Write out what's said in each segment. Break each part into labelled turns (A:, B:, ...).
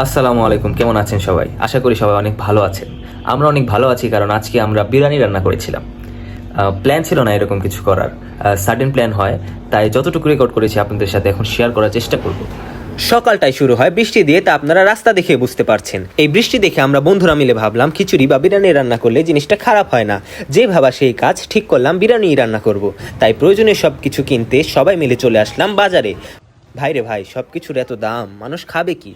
A: আসসালামু আলাইকুম, কেমন আছেন সবাই? আশা করি সবাই অনেক ভালো আছেন। আমরা অনেক ভালো আছি কারণ আজকে আমরা বিরিয়ানি রান্না করেছিলাম। প্ল্যান ছিল না এরকম কিছু করার, সাডেন প্ল্যান হয়, তাই যতটুকু রেকর্ড করেছি আপনাদের সাথে এখন শেয়ার করার চেষ্টা করব। সকালটাই শুরু হয় বৃষ্টি দিয়ে, তা আপনারা রাস্তা দেখে বুঝতে পারছেন। এই বৃষ্টি দেখে আমরা বন্ধুরা মিলে ভাবলাম খিচুড়ি বা বিরিয়ানি রান্না করলে জিনিসটা খারাপ হয় না। যে ভাবা সেই কাজ, ঠিক করলাম বিরিয়ানি রান্না করব। তাই প্রয়োজনীয় সব কিছু কিনতে সবাই মিলে চলে আসলাম বাজারে। ভাইরে ভাই, সবকিছুর এত দাম, মানুষ খাবে কি?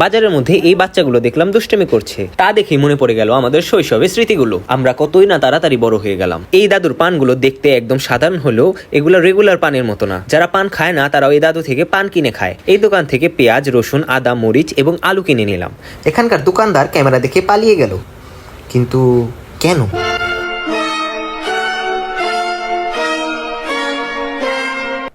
A: বাজারের মধ্যে এই বাচ্চাগুলো দেখলাম দুষ্টুমি করছে, তা দেখে মনে পড়ে গেল আমাদের শৈশবের স্মৃতিগুলো। আমরা কতই না তাড়াতাড়ি বড় হয়ে গেলাম। এই দাদুর পানগুলো দেখতে একদম সাধারণ হলেও এগুলো রেগুলার পানের মতো না। যারা পান খায় না তারাও এই দাদু থেকে পান কিনে খায়। এই দোকান থেকে পেঁয়াজ, রসুন, আদা, মরিচ এবং আলু কিনে নিলাম। এখানকার দোকানদার ক্যামেরা দেখে পালিয়ে গেল, কিন্তু কেন?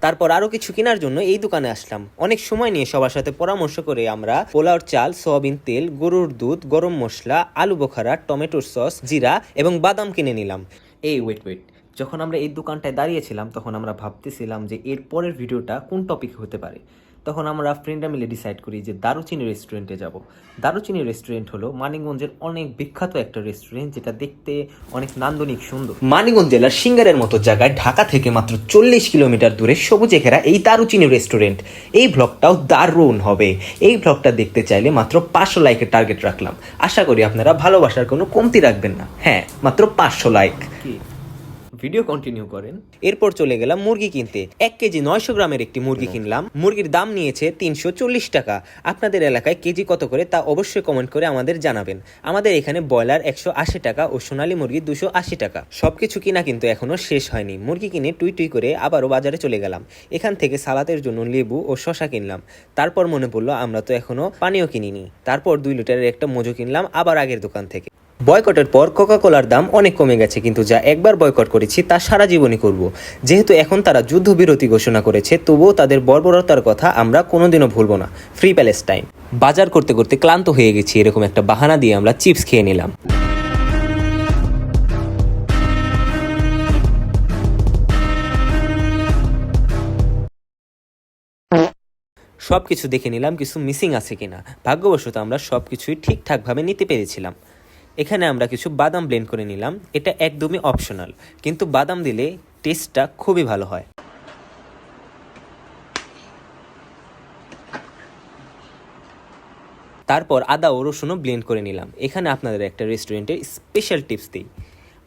A: তারপর আরো কিছু কেনার জন্য এই দোকানে আসলাম। অনেক সময় নিয়ে সবার সাথে পরামর্শ করে আমরা পোলাওর চাল, সয়াবিন তেল, গরুর দুধ, গরম মশলা, আলু বোখারা, টমেটোর সস, জিরা এবং বাদাম কিনে নিলাম। ওয়েট, যখন আমরা এই দোকানটায় দাঁড়িয়েছিলাম তখন আমরা ভাবতেছিলাম যে এর পরের ভিডিওটা কোন টপিক হতে পারে। তখন আমরা ফ্রেন্ডরা মিলে ডিসাইড করি যে দারুচিনি রেস্টুরেন্টে যাব। দারুচিনি রেস্টুরেন্ট হলো মানিকগঞ্জের অনেক বিখ্যাত একটা রেস্টুরেন্ট, যেটা দেখতে অনেক নান্দনিক সুন্দর। মানিকগঞ্জ জেলার সিঙ্গারের মতো জায়গায় ঢাকা থেকে মাত্র 40 কিলোমিটার দূরে সবুজে ঘেরা এই দারুচিনি রেস্টুরেন্ট। এই ব্লগটাও দারুণ হবে। এই ব্লগটা দেখতে চাইলে মাত্র 500 লাইকের টার্গেট রাখলাম। আশা করি আপনারা ভালোবাসার কোনো কমতি রাখবেন না। হ্যাঁ, মাত্র 500 লাইক। ভিডিও কন্টিনিউ করেন। এরপর চলে গেলাম মুরগি কিনতে। 1 কেজি 900 গ্রামের একটি মুরগি কিনলাম। মুরগির দাম নিয়েছে 340 টাকা। আপনাদের এলাকায় কেজি কত করে তা অবশ্যই কমেন্ট করে আমাদের জানাবেন। আমাদের এখানে ব্রয়লার 180 টাকা ও সোনালী মুরগি 280 টাকা। সবকিছু কিনা কিন্তু এখনো শেষ হয়নি। মুরগি কিনে টুই করে আবারও বাজারে চলে গেলাম। এখান থেকে সালাদের জন্য লেবু ও শসা কিনলাম। তারপর মনে পড়লো আমরা তো এখনো পানিও কিনিনি। তারপর 2 লিটারের একটা মজু কিনলাম আবার আগের দোকান থেকে। বয়কটের পর কোকা কোলার দাম অনেক কমে গেছে, কিন্তু যা একবার বয়কট করেছি তা সারা জীবনই করব। যেহেতু এখন তারা যুদ্ধবিরতি ঘোষণা করেছে, তবুও তাদের বর্বরতার কথা আমরা কোনোদিনও ভুলব না। Free Palestine. বাজার করতে করতে ক্লান্ত হয়ে গেছি, এরকম একটা বাহানা দিয়ে আমরা চিপস খেয়ে নিলাম। সবকিছু দেখে নিলাম কিছু মিসিং আছে কিনা। ভাগ্যবশত আমরা সবকিছুই ঠিকঠাকভাবে নিতে পেরেছিলাম। এখানে আমরা কিছু বাদাম ব্লেন্ড করে নিলাম। এটা একদমই অপশনাল, কিন্তু বাদাম দিলে টেস্টটা খুবই ভালো হয়। তারপর আদা ও রসুনও ব্লেন্ড করে নিলাম। এখানে আপনাদের একটা রেস্টুরেন্টের স্পেশাল টিপস দিই।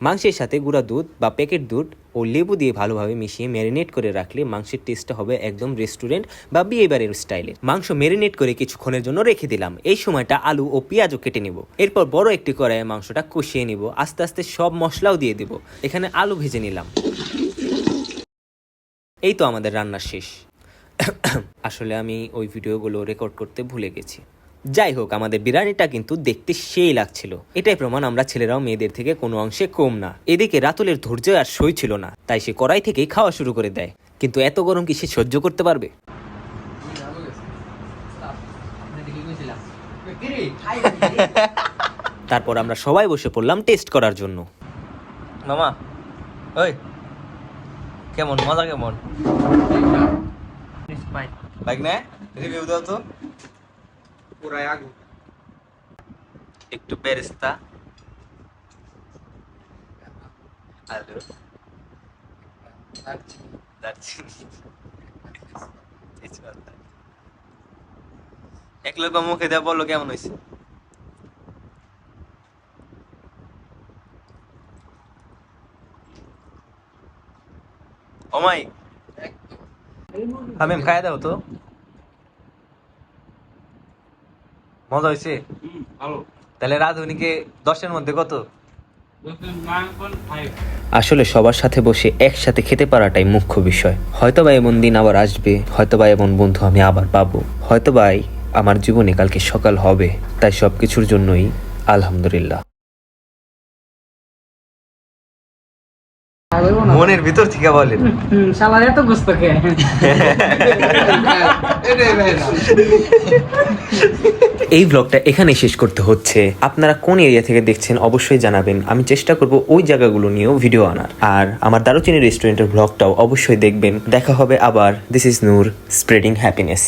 A: মাংসের সাথে গুঁড়া দুধ বা প্যাকেট দুধ ও লেবু দিয়ে ভালোভাবে মিশিয়ে ম্যারিনেট করে রাখলে মাংসের টেস্টটা হবে একদম রেস্টুরেন্ট বা বিয়ে বাড়ির স্টাইলে। মাংস ম্যারিনেট করে কিছুক্ষণের জন্য রেখে দিলাম। এই সময়টা আলু ও পেঁয়াজও কেটে নিব। এরপর বড় একটি কড়াইয়ে মাংসটা কষিয়ে নিব। আস্তে আস্তে সব মশলাও দিয়ে দেব। এখানে আলু ভেজে নিলাম। এই তো আমাদের রান্না শেষ। আসলে আমি ওই ভিডিওগুলো রেকর্ড করতে ভুলে গেছি। যাই হোক, আমাদের বিরিয়ানিটা কিন্তু দেখতে সেই লাগছিল। এটাই প্রমাণ আমরা ছেলেরাও মেয়েদের থেকে কোনো অংশে কম না। এদিকে রাতুলের ধৈর্য আর সই ছিল না, তাই সে কড়াই থেকেই খাওয়া শুরু করে দেয়। কিন্তু এত গরম কি সে সহ্য করতে পারবে? তারপর আমরা সবাই বসে পড়লাম টেস্ট করার জন্য।
B: মামা, ওই কেমন মজা, কেমন লাগ না? রিভিউ দাও তো। পুরাই আগু, একটু বেরেস্তা, আলু, দারচিনি, তেজপাতা। এক লোক মুখে দেওয়া বললো কেমন হয়েছে? ওমাই হামিম খাই দাও তো। মজা হয়েছে? তাহলে রাধুনিকে 10-এর মধ্যে কত?
A: আসলে সবার সাথে বসে একসাথে খেতে পারাটাই মুখ্য বিষয়। হয়তোবা এমন দিন আবার আসবে, হয়তোবা এমন বন্ধু আমি আবার পাবো, হয়তোবা আমার জীবনে কালকে সকাল হবে। তাই সবকিছুর জন্যই আলহামদুলিল্লাহ।
B: মনের ভিতর থেকে বলেন
C: শালার এত গোস্ত খেয়ে
A: এই ব্লগটা এখানেই শেষ করতে হচ্ছে। আপনারা কোন এরিয়া থেকে দেখছেন অবশ্যই জানাবেন। আমি চেষ্টা করব ওই জায়গাগুলো নিয়েও ভিডিও আনার। আর আমার দারুচিনি রেস্টুরেন্টের ব্লগটাও অবশ্যই দেখবেন। দেখা হবে আবার। This is Noor, spreading happiness.